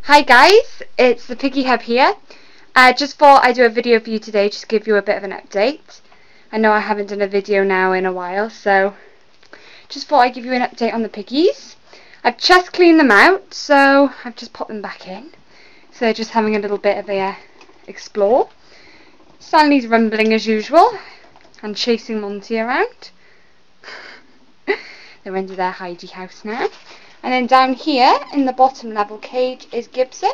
Hi guys, it's the Piggy Hub here. Just thought I'd do a video for you today, just give you a bit of an update. I know I haven't done a video now in a while, so just thought I'd give you an update on the piggies. I've just cleaned them out, so I've just popped them back in. So they're just having a little bit of a explore. Stanley's rumbling as usual and chasing Monty around. They're under their hidey house now. And then down here in the bottom level cage is Gibson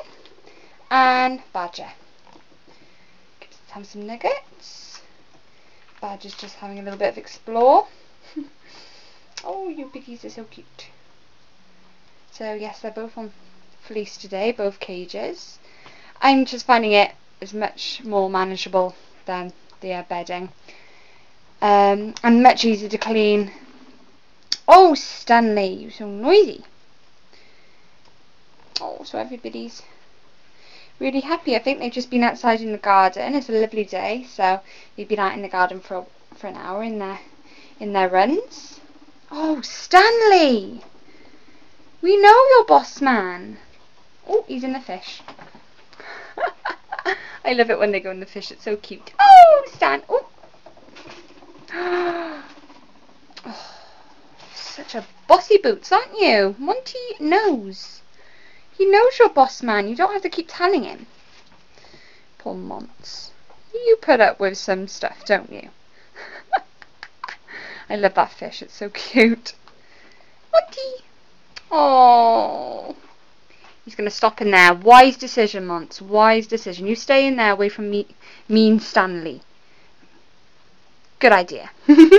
and Badger. Gibson's having some nuggets. Badger's just having a little bit of explore. Oh, you piggies are so cute. So yes, they're both on fleece today, both cages. I'm just finding it is much more manageable than the bedding. And much easier to clean. Oh, Stanley, you're so noisy. Oh, so everybody's really happy. I think they've just been outside in the garden. It's a lovely day, so they've been out in the garden for an hour in their runs. Oh, Stanley, we know you're boss man. Oh, he's in the fish. I love it when they go in the fish. It's so cute. Oh, Stan. Oh. Oh, such a bossy boots, aren't you? Monty knows. He knows you're boss man. You don't have to keep telling him. Poor Monts. You put up with some stuff, don't you? I love that fish. It's so cute. Monty. Oh. He's going to stop in there. Wise decision, Monts. Wise decision. You stay in there away from me, mean Stanley. Good idea. Let's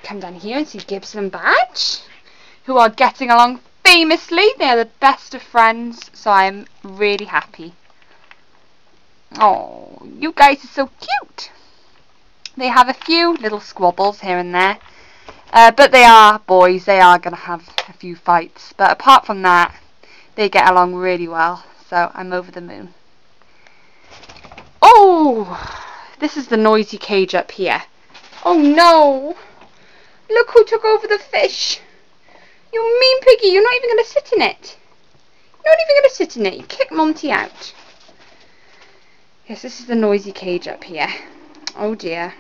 come down here and see Gibson and Badge, who are getting along famously. They are the best of friends, so I'm really happy. Oh, you guys are so cute. They have a few little squabbles here and there, but they are boys. They are going to have a few fights, but apart from that, they get along really well, so I'm over the moon. Oh, this is the noisy cage up here. Oh no, look who took over the fish. You mean piggy, you're not even going to sit in it. You're not even going to sit in it. You kicked Monty out. Yes, this is the noisy cage up here. Oh dear.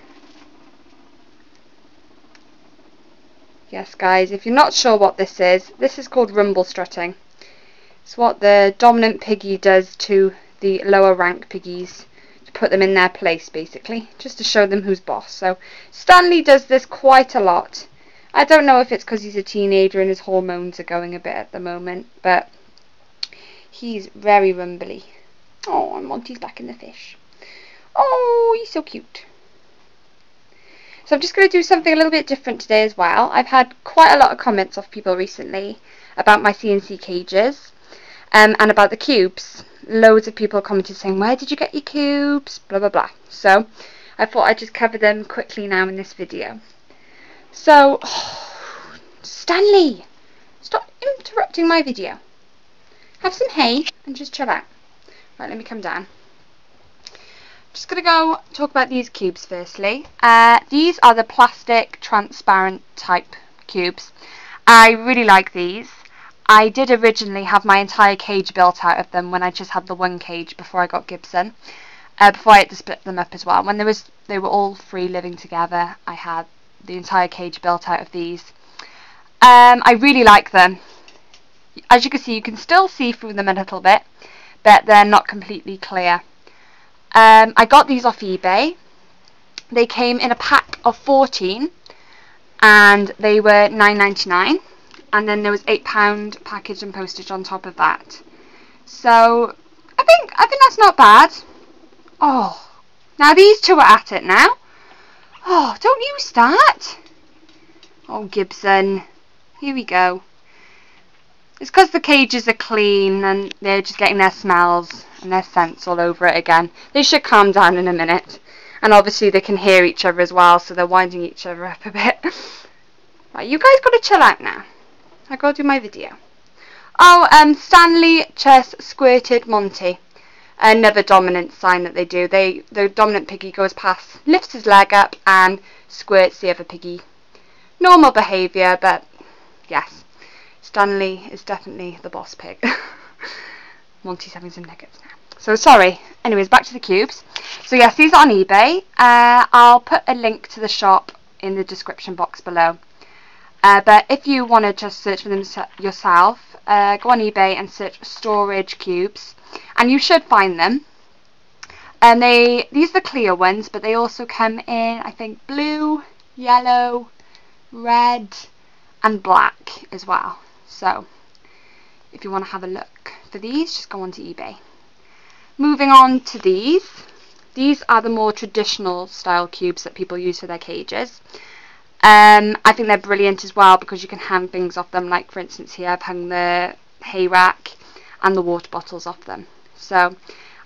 Yes, guys, if you're not sure what this is called rumble strutting. It's what the dominant piggy does to the lower rank piggies to put them in their place, basically, just to show them who's boss. So Stanley does this quite a lot. I don't know if it's because he's a teenager and his hormones are going a bit at the moment, but he's very rumbly. Oh, and Monty's back in the fish. Oh, he's so cute. So I'm just going to do something a little bit different today as well. I've had quite a lot of comments off people recently about my CNC cages and about the cubes. Loads of people commented saying, where did you get your cubes? Blah, blah, blah. So I thought I'd just cover them quickly now in this video. So, oh, Stanley, stop interrupting my video. Have some hay and just chill out. Right, let me come down. Just going to go talk about these cubes firstly. These are the plastic transparent type cubes. I really like these. I did originally have my entire cage built out of them when I just had the one cage before I got Gibson. Before I had to split them up as well. When they were all three living together, I had the entire cage built out of these. I really like them. As you can see, you can still see through them a little bit, but they're not completely clear. I got these off eBay. They came in a pack of 14 and they were £9.99, and then there was £8 package and postage on top of that. So I think that's not bad. Oh, now these two are at it now. Oh, don't you start. Oh, Gibson. Here we go. It's because the cages are clean and they're just getting their smells and their scents all over it again. They should calm down in a minute. And obviously they can hear each other as well, so they're winding each other up a bit. Right, you guys got to chill out now. I got to do my video. Oh, Stanley just squirted Monty. Another dominant sign that they do. The dominant piggy goes past, lifts his leg up and squirts the other piggy. Normal behaviour, but yes, Stanley is definitely the boss pig. Monty's having some nuggets now. So sorry. Anyways, back to the cubes. So yes, these are on eBay. I'll put a link to the shop in the description box below. But if you want to just search for them yourself, go on eBay and search storage cubes, and you should find them. And these are the clear ones, but they also come in, I think, blue, yellow, red, and black as well. So if you want to have a look for these, just go onto eBay. Moving on to these. These are the more traditional style cubes that people use for their cages. I think they're brilliant as well because you can hang things off them. Like for instance here, I've hung the hay rack and the water bottles off them. So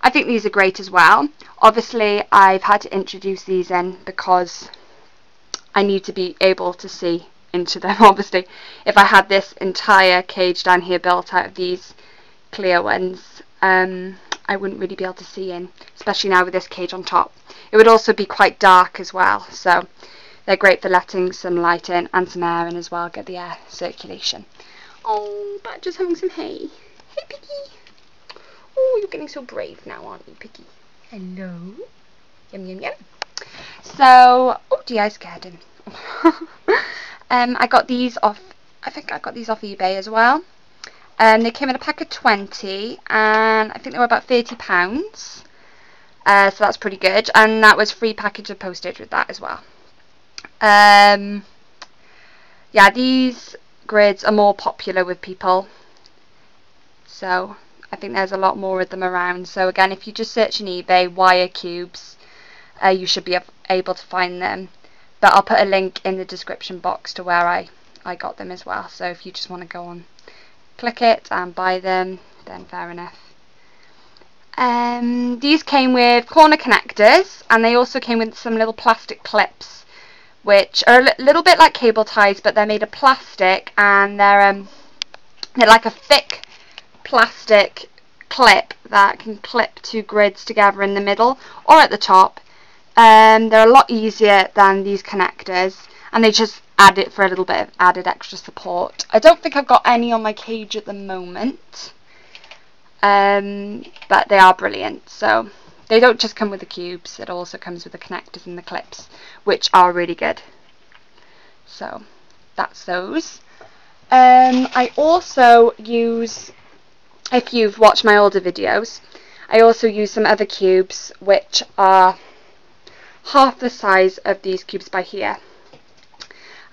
I think these are great as well. Obviously I've had to introduce these in because I need to be able to see into them. Obviously if I had this entire cage down here built out of these clear ones, I wouldn't really be able to see in, especially now with this cage on top. It would also be quite dark as well, so they're great for letting some light in and some air in as well, get the air circulation. Oh, Badger's having some hay. Hey, Piggy. Oh, you're getting so brave now, aren't you, Piggy? Hello. Yum, yum, yum. So, oh dear, I scared him. I got these off, I think I got these off eBay as well. They came in a pack of 20, and I think they were about £30. So that's pretty good, and that was free package of postage with that as well. Yeah, these grids are more popular with people, so I think there's a lot more of them around. So again, if you just search in eBay wire cubes, you should be able to find them, but I'll put a link in the description box to where I got them as well. So if you just want to go on, click it and buy them, then fair enough. These came with corner connectors, and they also came with some little plastic clips, which are a little bit like cable ties, but they're made of plastic, and they're like a thick plastic clip that can clip two grids together in the middle or at the top. They're a lot easier than these connectors, and they just add it for a little bit of added extra support. I don't think I've got any on my cage at the moment, but they are brilliant. So they don't just come with the cubes, it also comes with the connectors and the clips, which are really good. So that's those. I also use, if you've watched my older videos, I also use some other cubes which are half the size of these cubes by here.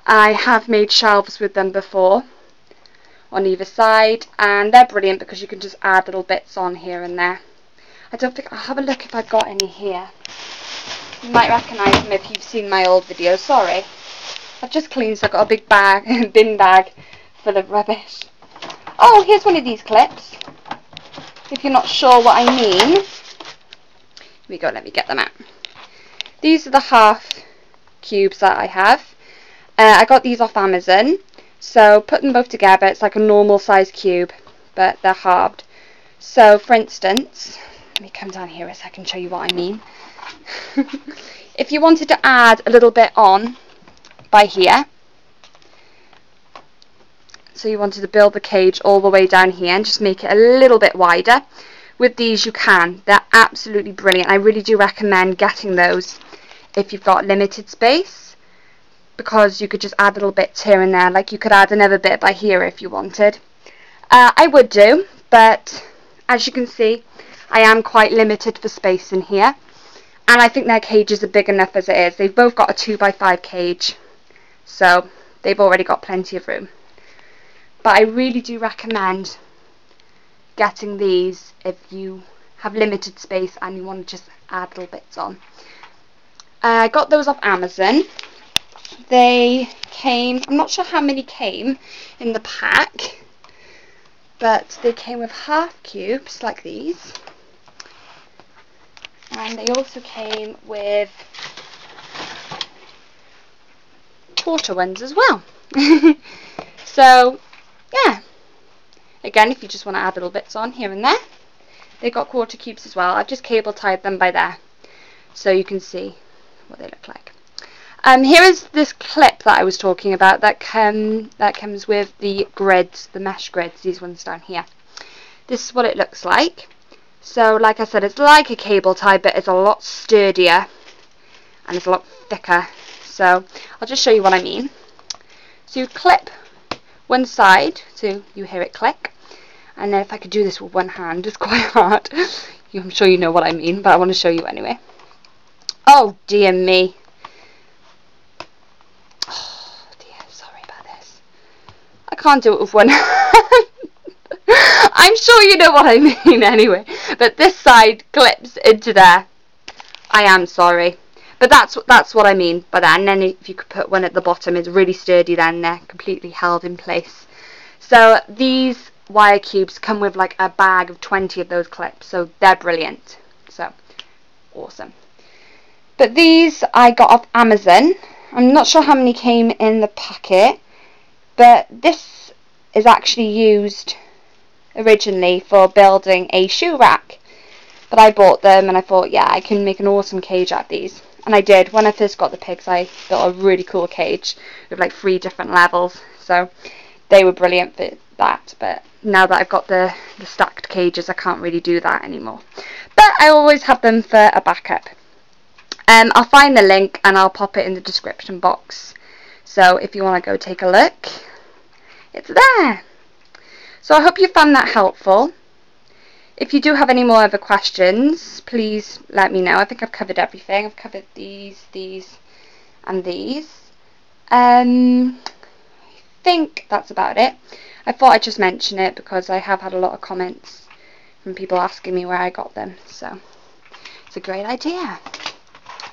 I have made shelves with them before on either side, and they're brilliant because you can just add little bits on here and there. I don't think, I'll have a look if I've got any here. You might recognise them if you've seen my old videos. Sorry, I've just cleaned, so I've got a big bag, bin bag full of rubbish. Oh, here's one of these clips. If you're not sure what I mean, here we go, let me get them out. These are the half cubes that I have. I got these off Amazon, so put them both together, it's like a normal size cube, but they're halved. So for instance, let me come down here a second and show you what I mean. If you wanted to add a little bit on by here, so you wanted to build the cage all the way down here and just make it a little bit wider, with these you can. They're absolutely brilliant. I really do recommend getting those if you've got limited space, because you could just add little bits here and there. Like you could add another bit by here if you wanted. I would do, but as you can see, I am quite limited for space in here, and I think their cages are big enough as it is. They've both got a 2x5 cage, so they've already got plenty of room. But I really do recommend getting these if you have limited space and you want to just add little bits on. I got those off Amazon. They came, I'm not sure how many came in the pack, but they came with half cubes like these, and they also came with quarter ones as well. So yeah, again, if you just want to add little bits on here and there, they've got quarter cubes as well. I've just cable tied them by there so you can see what they look like. Here is this clip that I was talking about that comes with the grids, the mesh grids, these ones down here. this is what it looks like. So like I said, it's like a cable tie, but it's a lot sturdier and it's a lot thicker. So I'll just show you what I mean. So you clip one side, so you hear it click, and then if I could do this with one hand, it's quite hard. I'm sure you know what I mean, but I want to show you anyway. Oh dear me. Oh dear, sorry about this. I can't do it with one hand. I'm sure you know what I mean anyway. But this side clips into there. I am sorry. But that's what I mean by that. And then if you could put one at the bottom, it's really sturdy then, they're completely held in place. So these wire cubes come with like a bag of 20 of those clips. So they're brilliant. So awesome. But these I got off Amazon. I'm not sure how many came in the packet. But this is actually used originally for building a shoe rack. But I bought them and I thought, yeah, I can make an awesome cage out of these. And I did. When I first got the pigs, I built a really cool cage with like 3 different levels. So they were brilliant for that. But now that I've got the stacked cages, I can't really do that anymore. But I always have them for a backup. I'll find the link and I'll pop it in the description box. So if you want to go take a look, it's there. So I hope you found that helpful. If you do have any more other questions, please let me know. I think I've covered everything. I've covered these, and these. I think that's about it. I thought I'd just mention it because I have had a lot of comments from people asking me where I got them. So it's a great idea.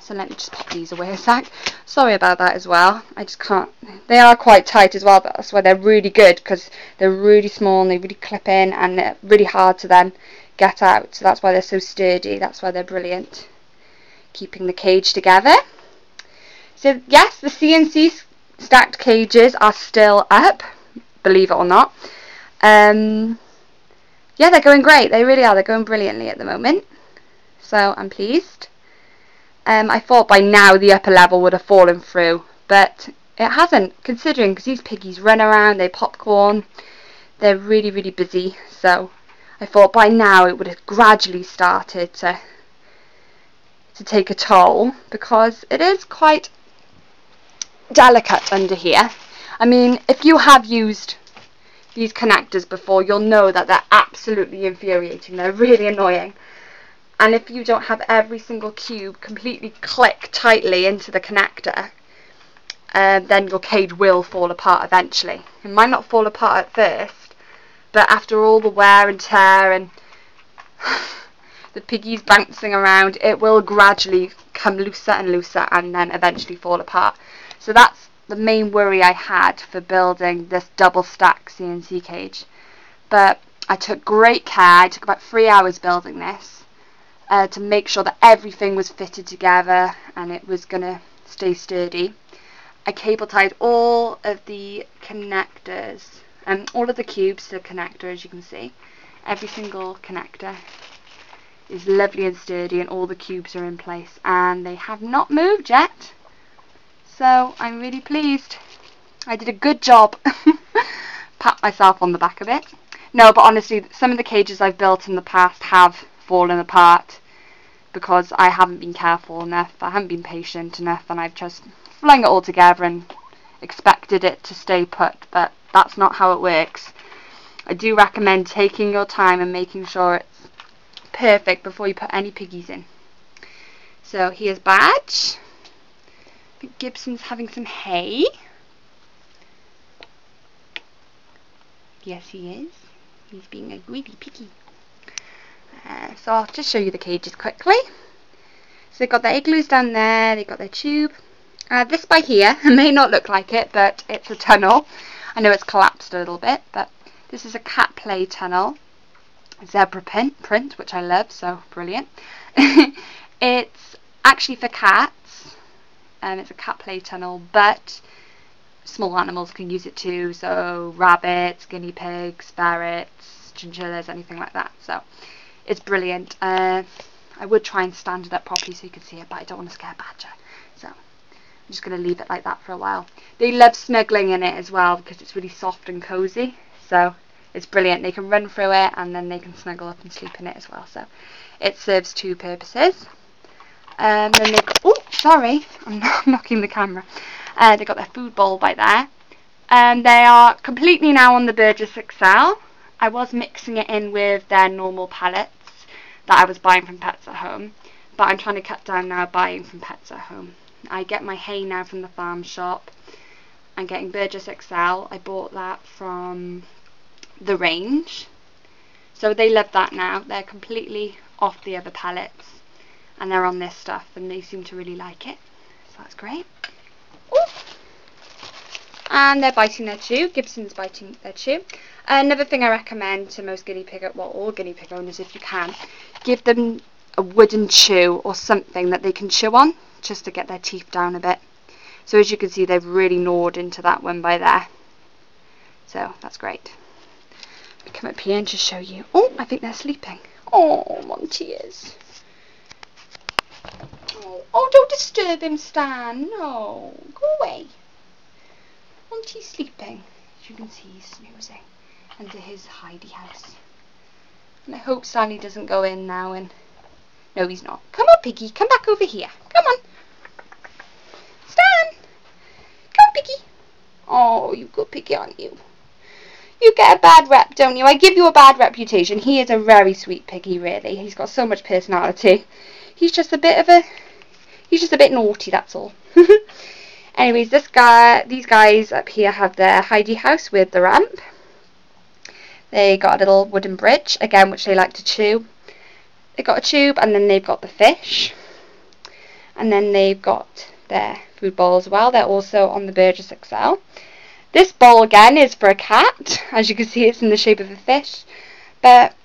So let me just pop these away a sec. Sorry about that as well. I just can't. They are quite tight as well, but that's why they're really good, because they're really small and they really clip in and they're really hard to then get out. So that's why they're so sturdy. That's why they're brilliant, keeping the cage together. So yes, the CNC stacked cages are still up, believe it or not. Yeah, they're going great. They really are. They're going brilliantly at the moment. So I'm pleased. I thought by now the upper level would have fallen through, but it hasn't, considering, because these piggies run around, they popcorn, they're really, really busy. So I thought by now it would have gradually started to take a toll, because it is quite delicate under here. I mean, if you have used these connectors before, you'll know that they're absolutely infuriating. They're really annoying. And if you don't have every single cube completely click tightly into the connector, then your cage will fall apart eventually. It might not fall apart at first, but after all the wear and tear and the piggies bouncing around, it will gradually come looser and looser and then eventually fall apart. So that's the main worry I had for building this double stack CNC cage. But I took great care. I took about 3 hours building this. To make sure that everything was fitted together and it was going to stay sturdy. I cable tied all of the connectors, all of the cubes to the connector, as you can see. Every single connector is lovely and sturdy and all the cubes are in place and they have not moved yet. So I'm really pleased. I did a good job. Pat myself on the back a bit. No, but honestly, some of the cages I've built in the past have fallen apart because I haven't been careful enough, I haven't been patient enough, and I've just flung it all together and expected it to stay put, but that's not how it works. I do recommend taking your time and making sure it's perfect before you put any piggies in. So here's Badge. I think Gibson's having some hay. Yes, he is. He's being a greedy piggy. So I'll just show you the cages quickly. So they've got their igloos down there, they've got their tube. This by here may not look like it, but it's a tunnel. I know it's collapsed a little bit, but this is a cat play tunnel. Zebra print, which I love, so brilliant. It's actually for cats, and it's a cat play tunnel, but small animals can use it too, so rabbits, guinea pigs, ferrets, chinchillas, anything like that. So it's brilliant. I would try and stand it up properly so you could see it, but I don't want to scare Badger. So I'm just going to leave it like that for a while. They love snuggling in it as well because it's really soft and cozy. So It's brilliant. They can run through it and then they can snuggle up and sleep in it as well. So it serves two purposes. Then they've got, oh, sorry, I'm knocking the camera. They've got their food bowl by there. They are completely now on the Burgess Excel. I was mixing it in with their normal pellets that I was buying from Pets at Home, but I'm trying to cut down now buying from Pets at Home. I get my hay now from the farm shop. I'm getting Burgess Excel. I bought that from the range. So they love that now. They're completely off the other pellets and they're on this stuff and they seem to really like it. So that's great. Ooh. And they're biting their chew. Gibson's biting their chew. Another thing I recommend to most guinea pig, well, all guinea pig owners, if you can, give them a wooden chew or something that they can chew on, just to get their teeth down a bit. So as you can see, they've really gnawed into that one by there. So that's great. I'll come up here and just show you. Oh, I think they're sleeping. Oh, Monty is. Oh, don't disturb him, Stan. No, go away. Monty's sleeping. As you can see, he's snoozing under his hidey house. And I hope Stanley doesn't go in now and... No, he's not. Come on, Piggy. Come back over here. Come on. Stan. Come, Piggy. Oh, you good Piggy, aren't you? You get a bad rep, don't you? I give you a bad reputation. He is a very sweet Piggy, really. He's got so much personality. He's just a bit naughty, that's all. Anyways, these guys up here have their hidey house with the ramp. They got a little wooden bridge, again, which they like to chew. They've got a tube, and then they've got the fish. And then they've got their food bowl as well. They're also on the Burgess Excel. This bowl, again, is for a cat. As you can see, it's in the shape of a fish. But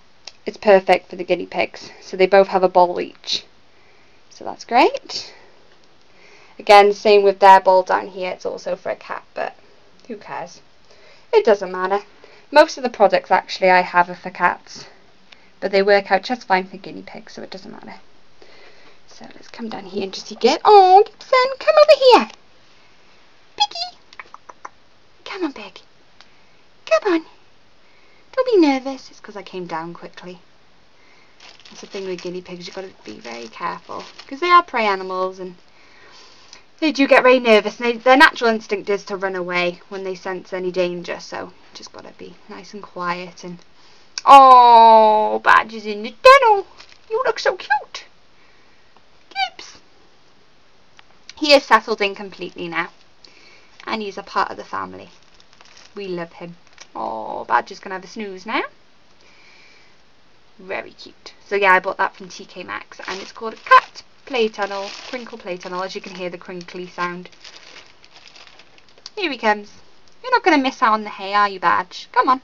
it's perfect for the guinea pigs. So they both have a bowl each. So that's great. Again, same with their bowl down here. It's also for a cat, but who cares? It doesn't matter. Most of the products, actually, I have are for cats. But they work out just fine for guinea pigs, so it doesn't matter. So let's come down here and just see Gib. Oh, Gibson, come over here. Piggy. Come on, Pig. Come on. Don't be nervous. It's because I came down quickly. That's the thing with guinea pigs. You've got to be very careful. Because they are prey animals and they do get very nervous. And their natural instinct is to run away when they sense any danger. So just got to be nice and quiet. And oh, Badger's in the tunnel. You look so cute. Gibbs. He is settled in completely now. And he's a part of the family. We love him. Oh, Badger's going to have a snooze now. Very cute. So yeah, I bought that from TK Maxx. And it's called a cat play tunnel. Crinkle play tunnel. As you can hear the crinkly sound. Here he comes. You're not going to miss out on the hay, are you, Badge? Come on.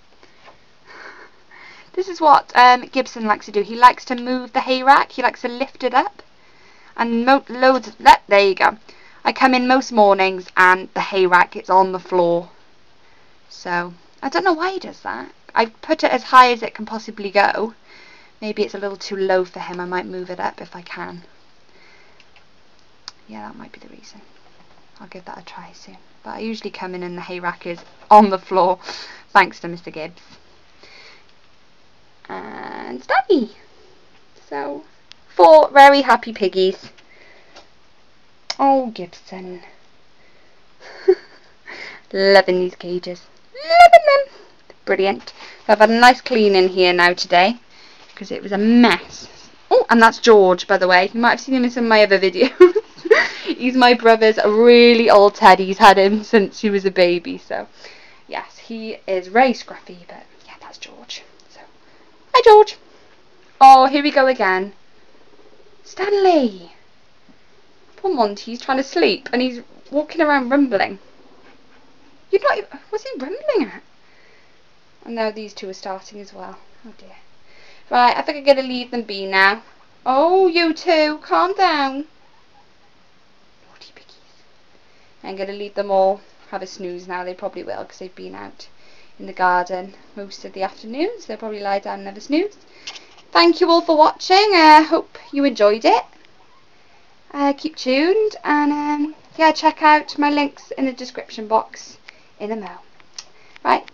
This is what Gibson likes to do. He likes to move the hay rack. He likes to lift it up. And loads of that. There you go. I come in most mornings and the hay rack is on the floor. So, I don't know why he does that. I put it as high as it can possibly go. Maybe it's a little too low for him. I might move it up if I can. Yeah, that might be the reason. I'll give that a try soon. But I usually come in and the hay rack is on the floor. Thanks to Mr. Gibbs. And Stabby. So, 4 very happy piggies. Oh, Gibson. Loving these cages. Loving them. Brilliant. So I've had a nice clean in here now today. Because it was a mess. Oh, and that's George, by the way. You might have seen him in some of my other videos. He's my brother's really old teddy. He's had him since he was a baby. So, yes, he is very scruffy. But, yeah, that's George. So, hi, George. Oh, here we go again. Stanley. Poor Monty, he's trying to sleep and he's walking around rumbling. You're not... What's he rumbling at? And now these two are starting as well. Oh dear. Right, I think I'm going to leave them be now. Oh, you two, calm down. Naughty piggies. I'm going to leave them all have a snooze now. They probably will because they've been out in the garden most of the afternoon. So they'll probably lie down and have a snooze. Thank you all for watching. I hope you enjoyed it. Keep tuned and yeah, check out my links in the description box in a mo. Right,